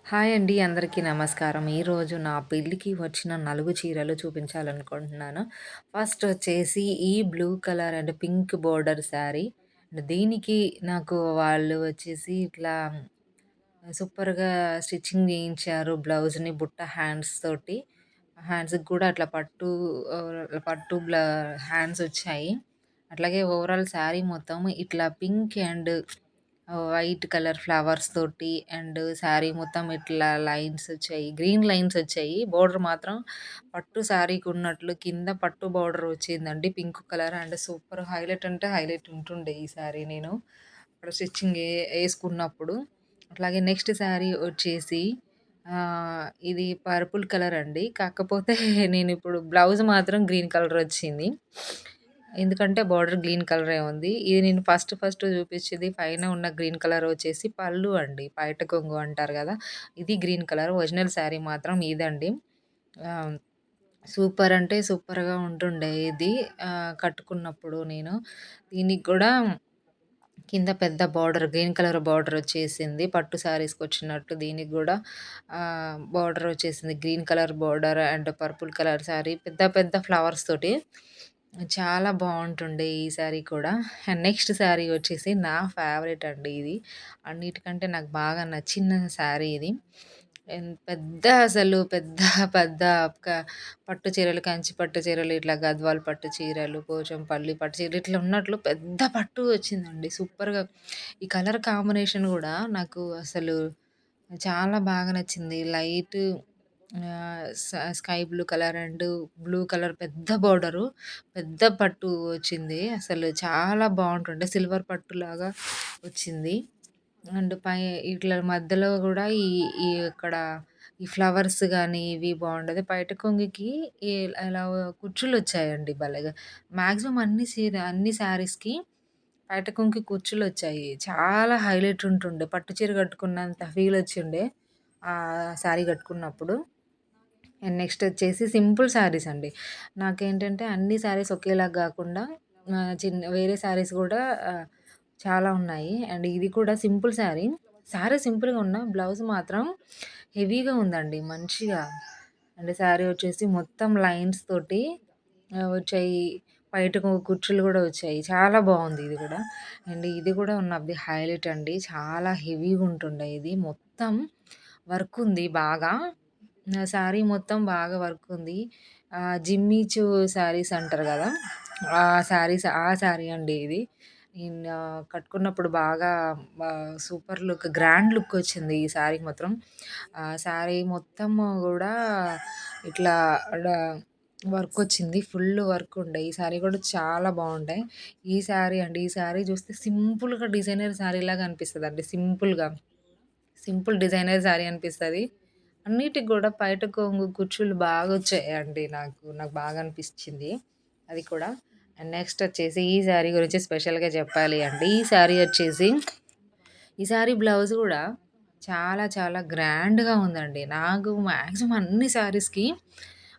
Hi అండి. అందరికీ నమస్కారం. ఈరోజు నా పెళ్ళికి వచ్చిన నలుగు చీరలు చూపించాలనుకుంటున్నాను. ఫస్ట్ వచ్చేసి ఈ blue colour and pink border sari. దీనికి నాకు వాళ్ళు వచ్చేసి ఇట్లా సూపర్‌గా స్టిచ్చింగ్ చేయించారు. బ్లౌజ్‌ని బుట్ట హ్యాండ్స్ తోటి. హ్యాండ్స్‌కి కూడా అట్లా పట్టు హ్యాండ్స్ వచ్చాయి. అట్లాగే ఓవరాల్ శారీ మొత్తం ఇట్లా pink and white colour flowers తోటి అండ్ శారీ మొత్తం ఇట్లా లైన్స్ వచ్చాయి. గ్రీన్ లైన్స్ వచ్చాయి. బోర్డర్ మాత్రం పట్టు శారీకున్నట్లు కింద పట్టు బోర్డర్ వచ్చిందండి. Pink colour and super highlight అంటే హైలైట్ ఉంటుండే ఈ శారీ నేను అక్కడ స్టిచ్చింగ్ యేసుకున్నప్పుడు. అట్లాగే నెక్స్ట్ శారీ వచ్చేసి ఇది పర్పుల్ కలర్ అండి. కాకపోతే నేనిప్పుడు బ్లౌజ్ మాత్రం గ్రీన్ కలర్ వచ్చింది. ఎందుకంటే బోర్డర్ గ్రీన్ కలరే ఉంది. ఇది నేను ఫస్ట్ చూపించింది పైన ఉన్న గ్రీన్ కలర్ వచ్చేసి పళ్ళు అండి. పైట కొంగు అంటారు గదా! ఇది గ్రీన్ కలర్. ఒరిజినల్ శారీ మాత్రం ఇదండి. ఆహ్, సూపర్ అంటే సూపర్‌గా ఉంటుండే ఇది కట్టుకున్నప్పుడు నేను. దీనికి గూడా కింద పెద్ద బార్డర్ గ్రీన్ కలర్ బార్డర్ వచ్చేసింది. పట్టు శారీస్‌కొచ్చినట్టు దీనికి గూడా బార్డర్ వచ్చేసింది. Green colour border and purple colour sari పెద్ద పెద్ద ఫ్లవర్స్ తోటి చాలా బావుంటుండే ఈ శారీ కూడా. అండ్ నెక్స్ట్ శారీ వచ్చేసి నా ఫేవరెట్ అండి ఇది. అన్నిటికంటే నాకు బాగా నచ్చిన శారీ ఇది. పెద్ద అసలు పెద్ద పెద్ద క పట్టు చీరలు, కంచి పట్టు చీరలు, ఇట్లా గద్వాల్ పట్టు చీరలు, పోచంపల్లి పట్టు చీరలు ఇట్లా ఉన్నట్లు పెద్ద పట్టు వచ్చిందండి. సూపర్‌గా ఈ కలర్ కాంబినేషన్ గూడా నాకు అసలు చాలా బాగా నచ్చింది. లైట్ ఆహ్, స sky blue colour and blue colour పెద్ద బోర్డరు, పెద్ద పట్టు వచ్చింది. అసలు చాలా బావుంటుండే సిల్వర్ పట్టులాగా వచ్చింది. అండ్ ఇట్లా మధ్యలో గూడా ఈ ఈ ఇక్కడ ఈ ఫ్లవర్స్ గానీ ఇవి బావుండేది. పైట కొంగుకి ఈ ఇలా కుచ్చులొచ్చాయండి భలేగా. మాక్సిమం అన్ని శారీస్‌కి పైట కొంగుకి కుచ్చులొచ్చాయి. చాలా హైలైట్ ఉంటుండే. పట్టు చీర కట్టుకున్నంత ఫీలొచ్చిండే శారీ కట్టుకున్నప్పుడు. అండ్ నెక్స్ట్ వచ్చేసి సింపుల్ శారీస్ అండి. నాకేంటంటే అన్ని శారీస్ ఒకేలాగా గాకుండా వేరే శారీస్ గూడా చాలా ఉన్నాయి. అండ్ ఇది కూడా సింపుల్ శారీ. శారీ సింపుల్‌గా ఉన్నా బ్లౌజ్ మాత్రం హెవీగా ఉందండి మంచిగా. అంటే శారీ వచ్చేసి మొత్తం లైన్స్ తోటి వచ్చాయి. బయటకు కుచ్చులు గూడా వచ్చాయి. చాలా బావుంది ఇది గూడా. అండ్ ఇది గూడా వన్ ఆఫ్ ది హైలైట్ అండి. చాలా హెవీగా ఉంటుండే ఇది. మొత్తం వర్క్ ఉంది బాగా. శారీ మొత్తం బాగా వర్క్ ఉంది. జిమ్మిచూ శారీస్ అంటారు గదా! ఆ శారీ అండి ఇది. నేను కట్టుకున్నప్పుడు బాగా సూపర్ లుక్ గ్రాండ్ లుక్ వచ్చింది ఈ శారీకి మాత్రం. శారీ మొత్తము గూడా ఇట్లా డ వర్క్ వచ్చింది. ఫుల్ వర్క్ ఉండే. ఈ శారీ గూడా చాలా బావుండే. ఈ శారీ చూస్తే సింపుల్‌గా డిజైనర్ శారీలాగా అనిపిస్తదండి. సింపుల్ డిజైనర్ శారీ అనిపిస్తది. అన్నిటికి గూడా పైట కొంగు కుచ్చులు బాగొచ్చాయండి నాకు. నాకు బాగా అనిపిచ్చింది అది కూడా. అండ్ నెక్స్ట్ వచ్చేసి ఈ శారీ గురించి స్పెషల్‌గా చెప్పాలి అంటే ఈ శారీ బ్లౌజ్ గూడా చాలా చాలా గ్రాండ్‌గా ఉందండి. నాకు మాక్సిమం అన్ని శారీస్‌కి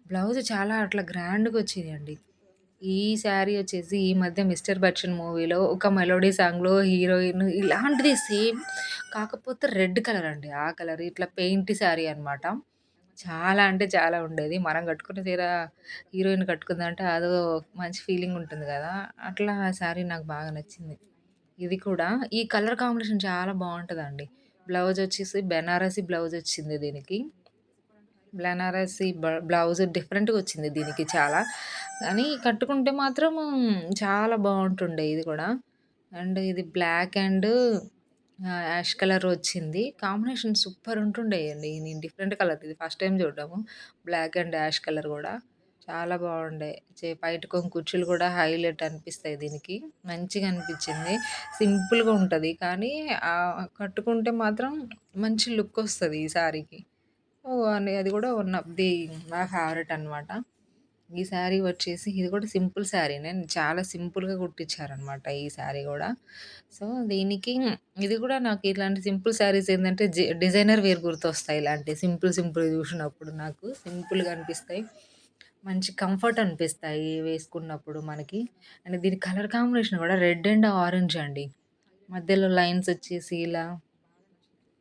బ్లౌజ్ చాలా అట్లా గ్రాండ్‌గొచ్చేయండి. ఈ శారీ వచ్చేసి ఈ మధ్య 'మిస్టర్ బచ్చన్' మూవీలో ఒక మెలోడీ సాంగ్‌లో హీరోయిన్ ఇలాంటిది సేమ్ కాకపోతే రెడ్ కలర్ అండి. ఆ కలర్ ఇట్లా పెయింట్ శారీ అనమాట. చాలా అంటే చాలా ఉండేది. మనం కట్టుకున్న చీర హీరోయిన్ కట్టుకుందంటే అదో మంచి ఫీలింగ్ ఉంటుంది గదా! అట్లా ఆ శారీ నాకు బాగా నచ్చింది. ఇది కూడా ఈ కలర్ కాంబినేషన్ చాలా బావుంటదండి. బ్లౌజ్ వచ్చేసి బెనారసి బ్లౌజ్ వచ్చింది దీనికి. బ్లౌజ్ డిఫరెంట్‌గొచ్చింది దీనికి చాలా. కానీ కట్టుకుంటే మాత్రం చాలా బావుంటుండే ఇది గూడా. అండ్ ఇది బ్లాక్ అండ్ యాష్ కలర్ వచ్చింది. కాంబినేషన్ సూపర్ ఉంటుండే అండి. నేను డిఫరెంట్ కలర్ ఇది ఫస్ట్ టైమ్ చూడడము. బ్లాక్ అండ్ యాష్ కలర్ గూడా. చాలా బావుండే. పైట కొంగు కుచ్చులు గూడా హైలైట్ అనిపిస్తాయి దీనికి. మంచిగా అనిపిచ్చింది. సింపుల్‌గా ఉంటది. కానీ కట్టుకుంటే మాత్రం మంచి లుక్ ఒస్తది ఈ శారీకి. అది గూడా వన్ ఆఫ్ ది నా ఫేవరెట్ అనమాట. ఈ శారీ వచ్చేసి ఇది కూడా సింపుల్ శారీనే. చాలా సింపుల్‌గా కుట్టించారనమాట ఈ శారీ గూడా. సో, దీనికి ఇది కూడా నాకు ఇట్లాంటి సింపుల్ శారీస్ ఏందంటే డిజైనర్ వేర్ గుర్తొస్తాయి. ఇలాంటి సింపుల్ చూసినప్పుడు నాకు సింపుల్‌గా అనిపిస్తాయి. మంచి కంఫర్ట్ అనిపిస్తాయి వేసుకున్నప్పుడు మనకి. అండ్ దీని కలర్ కాంబినేషన్ కూడా రెడ్ అండ్ ఆరెంజ్ అండి. మధ్యలో లైన్స్ వచ్చేసి ఇలా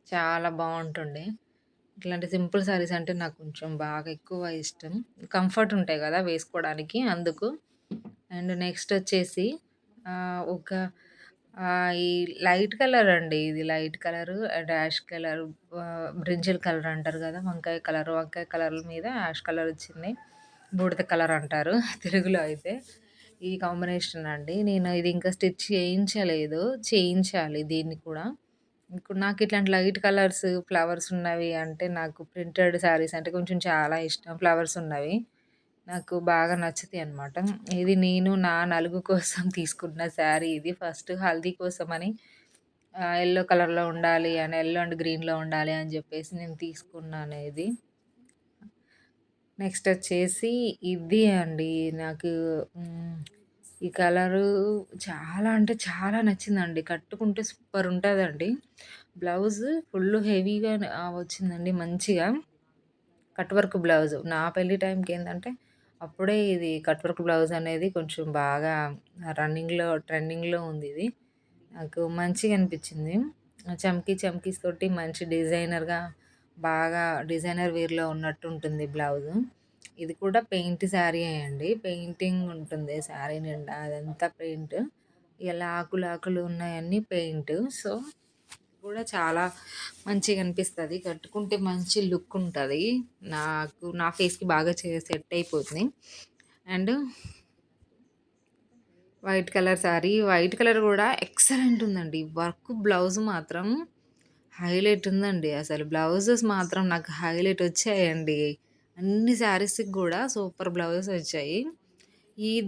చాలా బావుంటుండే. ఇట్లాంటి సింపుల్ శారీస్ అంటే నాకు కొంచెం బాగా ఎక్కువ ఇష్టం. కంఫర్ట్ ఉంటాయి గదా! వేసుకోవడానికి అందుకు. అండ్ నెక్స్ట్ వచ్చేసి ఒక ఈ లైట్ కలర్ అండి. ఇది light colour, dash colour, brinjal colour అంటారు గదా! వంకాయ కలర్, వంకాయ కలర్ మీద యాష్ కలర్ వచ్చింది. బూడిద కలర్ అంటారు తెలుగులో అయితే. ఈ కాంబినేషన్ అండి. నేను ఇది ఇంకా స్టిచ్ చేయించలేదు. చేయించాలి దీన్ని కూడా. ఇప్పుడు నాకు ఇట్లాంటి లైట్ కలర్స్, ఫ్లవర్స్ ఉన్నవి అంటే నాకు ప్రింటెడ్ శారీస్ అంటే కొంచెం చాలా ఇష్టం. ఫ్లవర్స్ ఉన్నవి. నాకు బాగా నచ్చుతాయన్నమాట. ఇది నేను నా నలుగు కోసం తీసుకున్న శారీ ఇది. ఫస్ట్ హల్దీ కోసమని యెల్లో కలర్‌లో ఉండాలి అని, యెల్లో అండ్ గ్రీన్‌లో ఉండాలి అని జెప్పేసి నేను తీసుకున్నాను ఇది. నెక్స్ట్ వచ్చేసి ఇది అండి. నాకు హ్మ్. ఈ కలరు చాలా అంటే చాలా నచ్చిందండి. కట్టుకుంటే సూపర్ ఉంటదండి. బ్లౌజ్ ఫుల్ హెవీగా వచ్చిందండి మంచిగా. Cut work blouse. నా పెళ్లి టైంకేందంటే, అప్పుడే ఇది కట్ వర్క్ బ్లౌజ్ అనేది కొంచెం బాగా ట్రెండింగ్‌లో ఉందిది. నాకు మంచిగా అనిపిచ్చింది. చమ్కీస్ తోటి మంచి డిజైనర్‌గా బాగా డిజైనర్ వేర్‌లో ఉన్నట్టుంటుంది బ్లౌజు. ఇది కూడా పెయింట్ శారీయే అండి. పెయింటింగ్ ఉంటుంది శారీ నిండా అదంతా పెయింట్. ఇలా ఆకులు ఉన్నాయన్నీ పెయింట్. సో కూడా చాలా మంచిగనిపిస్తది. కట్టుకుంటే మంచి లుక్ ఉంటది. నా ఫేస్‌కి బాగా సెట్ అయిపోతుంది. And white colour sari. White colour గూడా ఎక్సలెంట్ ఉందండి. వర్క్ బ్లౌజ్ మాత్రం హైలైట్ ఉందండి. అసలు బ్లౌజెస్ మాత్రం నాకు హైలైట్ వచ్చాయండి. అన్ని శారీస్‌కి గూడా సూపర్ బ్లౌజెస్ వచ్చాయి.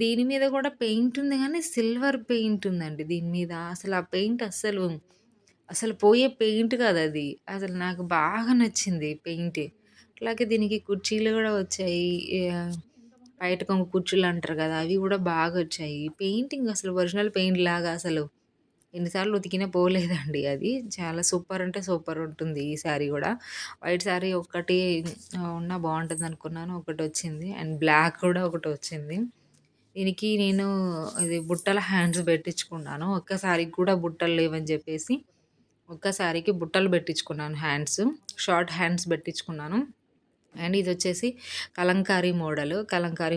దీని మీద గూడా పెయింట్ ఉంది గానీ, సిల్వర్ పెయింట్ ఉందండి దీని మీద. అసలు ఆ పెయింట్ అసలు పోయే పెయింట్ కాదది. అసలు నాకు బాగా నచ్చింది పెయింట్. అట్లాగే దీనికి కుర్చీలు గూడా వచ్చాయి. యాహ్! బయట కొంగు కుర్చీలంటారు గదా! అవి గూడా బాగొచ్చాయి. పెయింటింగ్ అసలు ఒరిజినల్ పెయింట్‌లాగా అసలు ఎన్ని సార్లు ఉతికినా పోలేదండి అది. చాలా సూపర్ అంటే సూపర్ ఉంటుంది ఈ శారీ గూడా. వైట్ శారీ ఒక్కటి ఉన్నా బావుంటదనుకున్నాను. ఒకటొచ్చింది. అండ్ బ్లాక్ కూడా ఒకటొచ్చింది. దీనికి నేను ఇది బుట్టల హ్యాండ్స్ పెట్టించుకున్నాను. ఒక్క శారీకి కూడా బుట్టలు లేవని జెప్పేసి, ఒక్క శారీకి బుట్టలు పెట్టించుకున్నాను హ్యాండ్స్. షార్ట్ హ్యాండ్స్ పెట్టించుకున్నాను. అండ్ ఇదొచ్చేసి కలంకారీ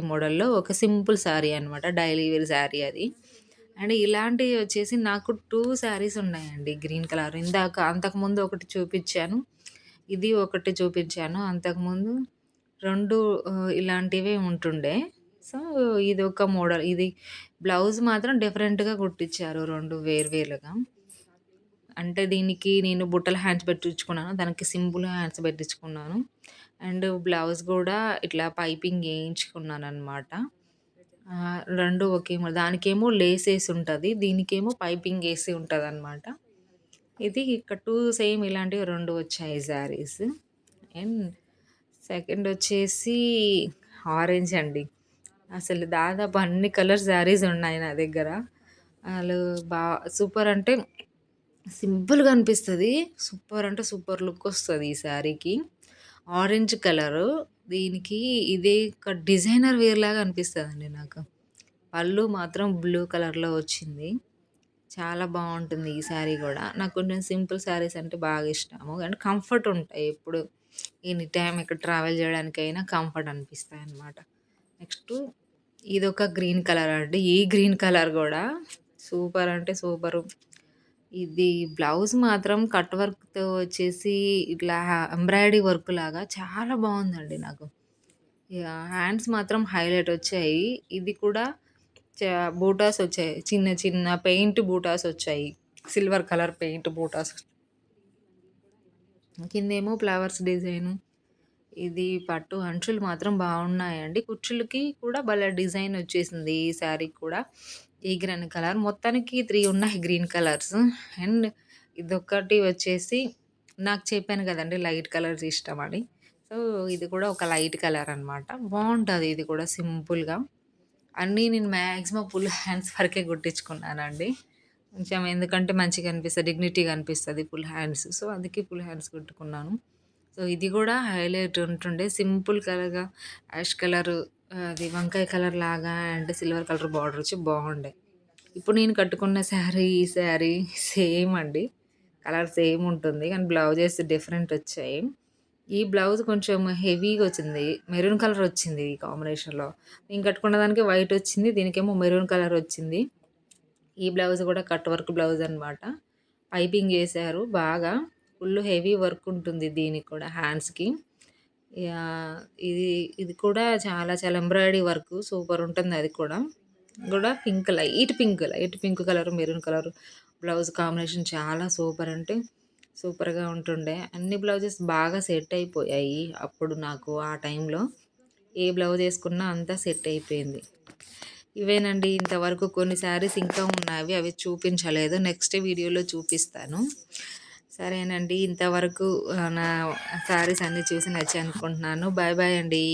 మోడల్‌లో ఒక సింపుల్ శారీ అనమాట. డైలీ వేర్ శారీ అది. అండ్ ఇలాంటివి వచ్చేసి నాకు 2 శారీస్ ఉన్నాయండి గ్రీన్ కలర్. అంతకుముందు ఒకటి చూపిచ్చాను. ఇది ఒకటి చూపించాను. అంతకుముందు 2 ఇలాంటివే ఉంటుండే. సో, ఇదొక మోడల్. ఇది బ్లౌజ్ మాత్రం డిఫరెంట్‌గా కుట్టిచ్చారు 2 వేర్వేరుగా. అంటే దీనికి నేను బుట్టల హ్యాండ్స్ పెట్టించుకున్నాను. దానికి సింపుల్ హ్యాండ్స్ పెట్టించుకున్నాను. అండ్ బ్లౌజ్ గూడా ఇట్లా పైపింగ్ ఏయించుకున్నాననమాట. 2 దానికేమో లేసేసి ఉంటది. దీనికేమో పైపింగ్ ఏసి ఉంటదనమాట. ఇది ఇక్కడ 2 సేమ్ ఇలాంటివి 2 వచ్చాయి శారీస్. అండ్ సెకండొచ్చేసి ఆరెంజ్ అండి. అసలు దాదాపు అన్ని కలర్ శారీస్ ఉన్నాయి నా దగ్గర. అసలు బా సూపర్ అంటే సింపుల్‌గా అనిపిస్తది. సూపర్ అంటే సూపర్ లుకొస్తది ఈ శారీకి. Orange colour. దీనికి ఇదే డిజైనర్ వేర్‌లాగా అనిపిస్తదండి నాకు. పళ్ళు మాత్రం బ్లూ కలర్‌లో వచ్చింది. చాలా బావుంటుంది ఈ శారీ గూడా. నాకు కొంచెం సింపుల్ శారీస్ అంటే బాగా ఇష్టము. అండ్ కంఫర్ట్ ఉంటాయి ఎప్పుడు. ఎనీ టైమ్ ఎక్కడ ట్రావెల్ జేయడానికైనా కంఫర్ట్ అనిపిస్తాయన్నమాట. నెక్స్టు ఇదొక గ్రీన్ కలర్ అండి. ఈ గ్రీన్ కలర్ గూడా సూపర్ అంటే సూపరు. ఇది బ్లౌజ్ మాత్రం కట్ వర్క్‌తో వచ్చేసి ఇట్లా ఎంబ్రాయిడరీ వర్క్ లాగా చాలా బావుందండి నాకు. హ్యాండ్స్ మాత్రం హైలైట్ వచ్చాయి. ఇది కూడా చ బూటాస్ వచ్చాయి. చిన్న చిన్న పెయింట్ బూటాస్ వచ్చాయి. సిల్వర్ కలర్ పెయింట్ బూటాస్. కిందేమో ఫ్లవర్స్ డిజైను. ఇది పట్టు అంచులు మాత్రం బావున్నాయండి. కుచ్చులకి కూడా భలే డిజైన్ వచ్చేసింది ఈ శారీకి కూడా. ఈ గ్రీన్ కలర్. మొత్తానికి 3 ఉన్నాయి గ్రీన్ కలర్స్. అండ్ ఇదొక్కటి వచ్చేసి నాకు చెప్పాను గదండీ లైట్ కలర్స్ ఇష్టమని. సో, ఇది కూడా ఒక లైట్ కలర్ అనమాట. బావుంటది ఇది కూడా సింపుల్‌గా. అన్నీ నేను మాక్సిమం ఫుల్ హ్యాండ్స్ వరకే కుట్టించుకున్నానండి. కొంచెం ఎందుకంటే మంచిగా అనిపిస్తది. డిగ్నిటీగా అనిపిస్తది ఫుల్ హ్యాండ్స్. సో, అందుకే ఫుల్ హ్యాండ్స్ కుట్టుకున్నాను. సో, ఇది గూడా హైలైట్ ఉంటుండే. సింపుల్ కలర్‌గా యాష్ కలరు అది వంకాయ కలర్ లాగా అండ్ సిల్వర్ కలర్ బార్డర్ వచ్చి బాగుండే. ఇప్పుడు నేను కట్టుకున్న ఈ శారీ సేమ్ అండి. కలర్ సేమ్ ఉంటుంది. కానీ బ్లౌజెస్ డిఫరెంట్ వచ్చాయి. ఈ బ్లౌజ్ కొంచెం హెవీగా వచ్చింది. మెరూన్ కలర్ వచ్చింది ఈ కాంబినేషన్‌లో. నేను కట్టుకున్న దానికి వైట్ వచ్చింది. దీనికేమో మెరూన్ కలర్ వచ్చింది. ఈ బ్లౌజ్ కూడా కట్ వర్క్ బ్లౌజ్ అనమాట. పైపింగ్ చేశారు బాగా. ఫుల్ హెవీ వర్క్ ఉంటుంది దీనికి కూడా హ్యాండ్స్‌కి. యాహ్! ఇది ఇది కూడా చాలా చాలా ఎంబ్రాయిడరీ వర్క్ సూపర్ ఉంటుంది అది కూడా. Pink light pink colour, maroon colour blouse combination చాలా సూపర్ అంటే సూపర్‌గా ఉంటుండే. అన్ని బ్లౌజెస్ బాగా సెట్ అయిపోయాయి. అప్పుడు నాకు ఆ టైంలో ఏ బ్లౌజ్ ఏసుకున్నా అంతా సెట్ అయిపోయింది. ఇవేనండి ఇంతవరకు కొన్ని శారీస్ ఇంకా ఉన్నాయి. అవి చూపించలేదు. నెక్స్ట్ వీడియోలో చూపిస్తాను. సరేనండి. ఇంతవరకు నా శారీస్ అన్నీ చూసి నచ్చాయనుకుంటున్నాను. బాయ్ బాయ్ అండి.